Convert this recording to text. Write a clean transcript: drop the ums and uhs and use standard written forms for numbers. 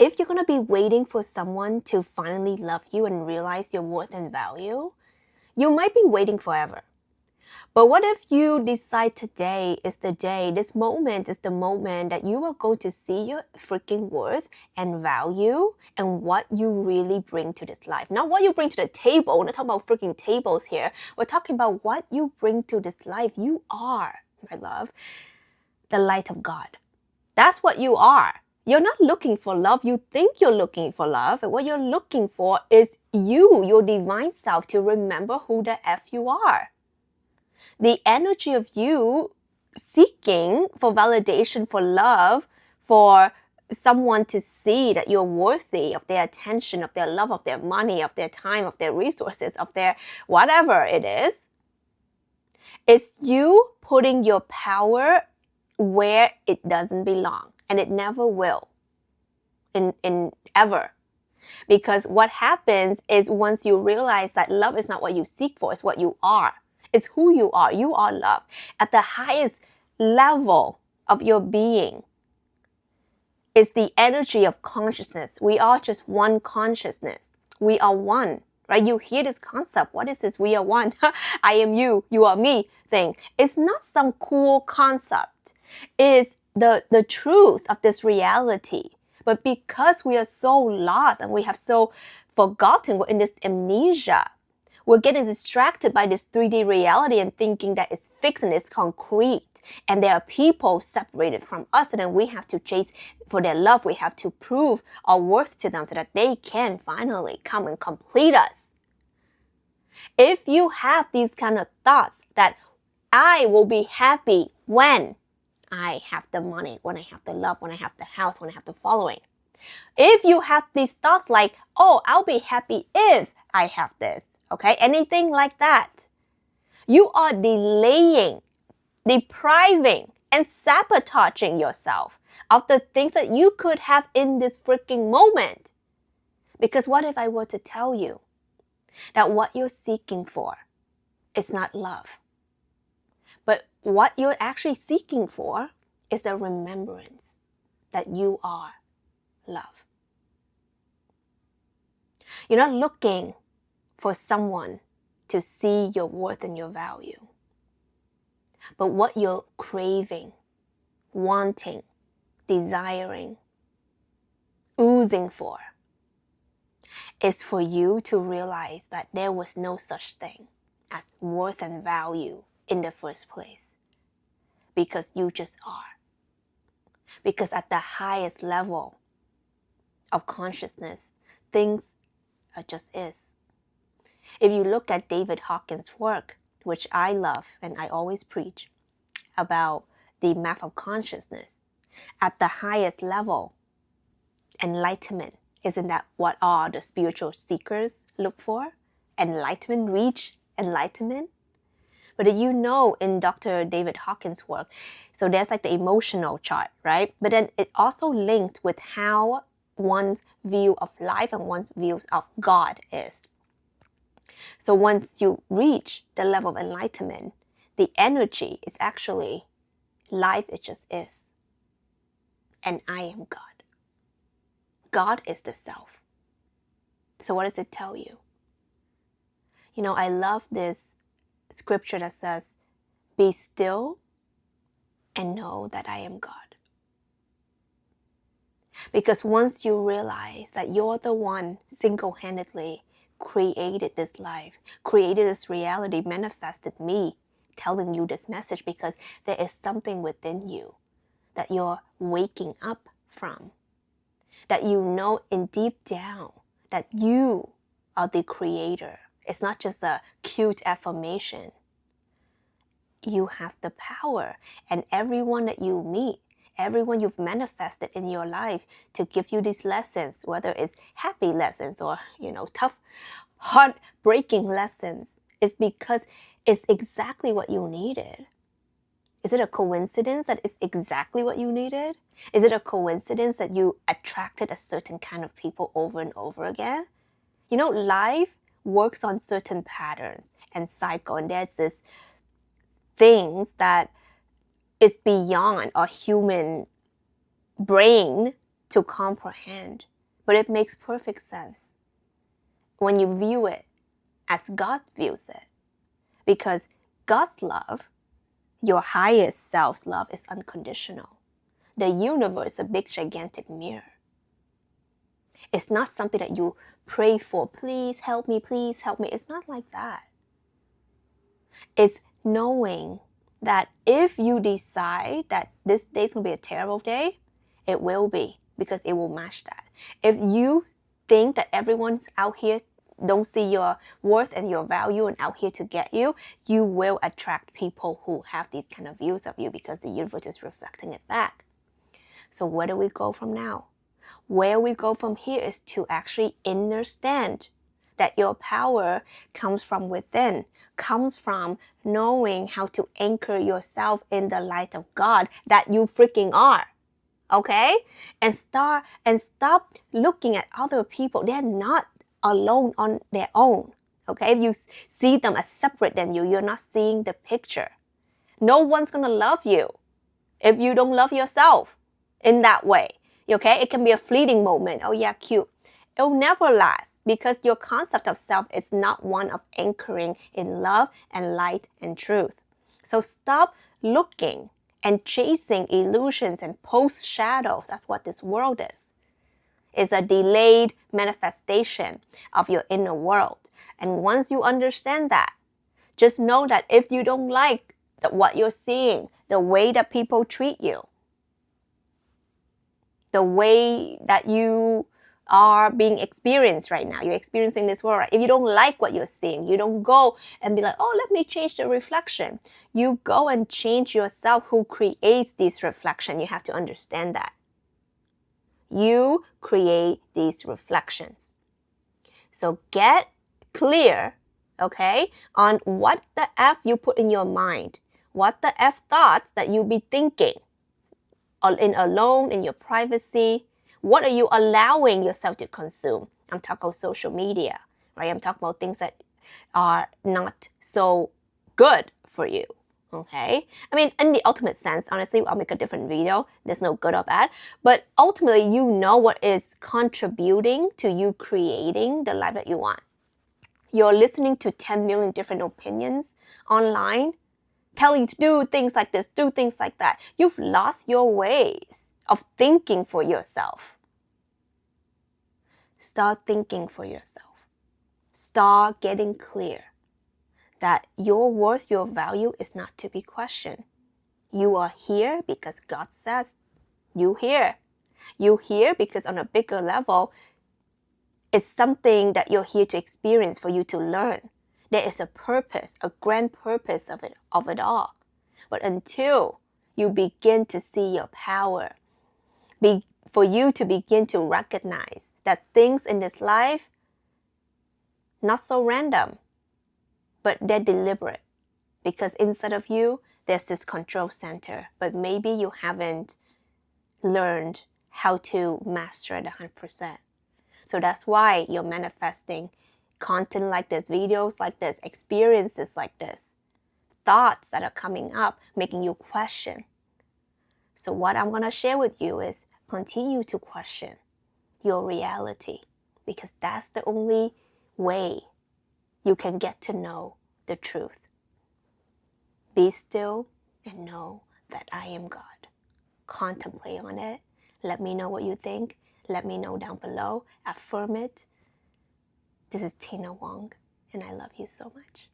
if you're going to be waiting for someone to finally love you and realize your worth and value, you might be waiting forever. But what if you decide today is the day, this moment is the moment that you are going to see your freaking worth and value and what you really bring to this life. Not what you bring to the table. We're not talking about freaking tables here. We're talking about what you bring to this life. You are, my love, the light of God. That's what you are. You're not looking for love. You think you're looking for love. And what you're looking for is you, your divine self, to remember who the F you are. The energy of you seeking for validation, for love, for someone to see that you're worthy of their attention, of their love, of their money, of their time, of their resources, of their whatever it is. It's you putting your power where it doesn't belong, and it never will in ever. Because what happens is once you realize that love is not what you seek for, it's what you are. It's who you are. You are love. At the highest level of your being is the energy of consciousness. We are just one consciousness. We are one, right? You hear this concept. What is this? We are one. I am you. You are me thing. It's not some cool concept. It's the truth of this reality. But because we are so lost and we have so forgotten, we're in this amnesia. We're getting distracted by this 3D reality and thinking that it's fixed and it's concrete. And there are people separated from us, and then we have to chase for their love. We have to prove our worth to them so that they can finally come and complete us. If you have these kind of thoughts that I will be happy when I have the money, when I have the love, when I have the house, when I have the following. If you have these thoughts like, oh, I'll be happy if I have this. Okay, anything like that. You are delaying, depriving, and sabotaging yourself of the things that you could have in this freaking moment. Because what if I were to tell you that what you're seeking for is not love, but what you're actually seeking for is the remembrance that you are love. You're not looking for someone to see your worth and your value. But what you're craving, wanting, desiring, oozing for is for you to realize that there was no such thing as worth and value in the first place. Because you just are. Because at the highest level of consciousness, things just is. If you look at David Hawkins' work, which I love and I always preach about the map of consciousness, at the highest level, enlightenment, isn't that what all the spiritual seekers look for? Enlightenment, reach enlightenment. But you know in Dr. David Hawkins' work, so there's like the emotional chart, right? But then it also linked with how one's view of life and one's view of God is. So once you reach the level of enlightenment, the energy is actually life, it just is. And I am God. God is the self. So what does it tell you? You know, I love this scripture that says, be still and know that I am God. Because once you realize that you're the one single-handedly created this life, created this reality, manifested me, telling you this message because there is something within you that you're waking up from. That you know in deep down that you are the creator. It's not just a cute affirmation. You have the power, and everyone that you meet, everyone you've manifested in your life to give you these lessons, whether it's happy lessons or, tough, heartbreaking lessons, is because it's exactly what you needed. Is it a coincidence that it's exactly what you needed? Is it a coincidence that you attracted a certain kind of people over and over again? Life works on certain patterns and cycle, and there's this things that is beyond our human brain to comprehend, but it makes perfect sense when you view it as God views it. Because God's love, your highest self's love, is unconditional. The universe is a big, gigantic mirror. It's not something that you pray for, please help me, please help me. It's not like that. It's knowing that if you decide that this day is going to be a terrible day, it will be, because it will match that. If you think that everyone's out here don't see your worth and your value and out here to get you, you will attract people who have these kind of views of you, because the universe is reflecting it back. So where do we go from now? Where we go from here is to actually understand that your power comes from within, comes from knowing how to anchor yourself in the light of God that you freaking are. Okay? And stop looking at other people. They're not alone on their own. Okay? If you see them as separate than you, you're not seeing the picture. No one's gonna love you if you don't love yourself in that way. Okay? It can be a fleeting moment. Oh yeah, cute. It will never last, because your concept of self is not one of anchoring in love and light and truth. So stop looking and chasing illusions and post shadows. That's what this world is. It's a delayed manifestation of your inner world. And once you understand that, just know that if you don't like what you're seeing, the way that people treat you, the way that you are being experienced right now, you're experiencing this world, right? If you don't like what you're seeing, you don't go and be like, oh, let me change the reflection. You go and change yourself who creates this reflection. You have to understand that. You create these reflections. So get clear, okay, on what the F you put in your mind, what the F thoughts that you be thinking in alone, in your privacy. What are you allowing yourself to consume? I'm talking about social media, right? I'm talking about things that are not so good for you, okay? I mean, in the ultimate sense, honestly, I'll make a different video. There's no good or bad. But ultimately, you know what is contributing to you creating the life that you want. You're listening to 10 million different opinions online, telling you to do things like this, do things like that. You've lost your ways of thinking for yourself. Start thinking for yourself. Start getting clear that your worth, your value is not to be questioned. You are here because God says you here. You here because on a bigger level, it's something that you're here to experience, for you to learn. There is a purpose, a grand purpose of it all. But until you begin to see your power, for you to begin to recognize that things in this life, not so random, but they're deliberate. Because inside of you, there's this control center, but maybe you haven't learned how to master it 100%. So that's why you're manifesting content like this, videos like this, experiences like this, thoughts that are coming up, making you question. So what I'm going to share with you is continue to question your reality, because that's the only way you can get to know the truth. Be still and know that I am God. Contemplate on it. Let me know what you think. Let me know down below. Affirm it. This is Tina Wong, and I love you so much.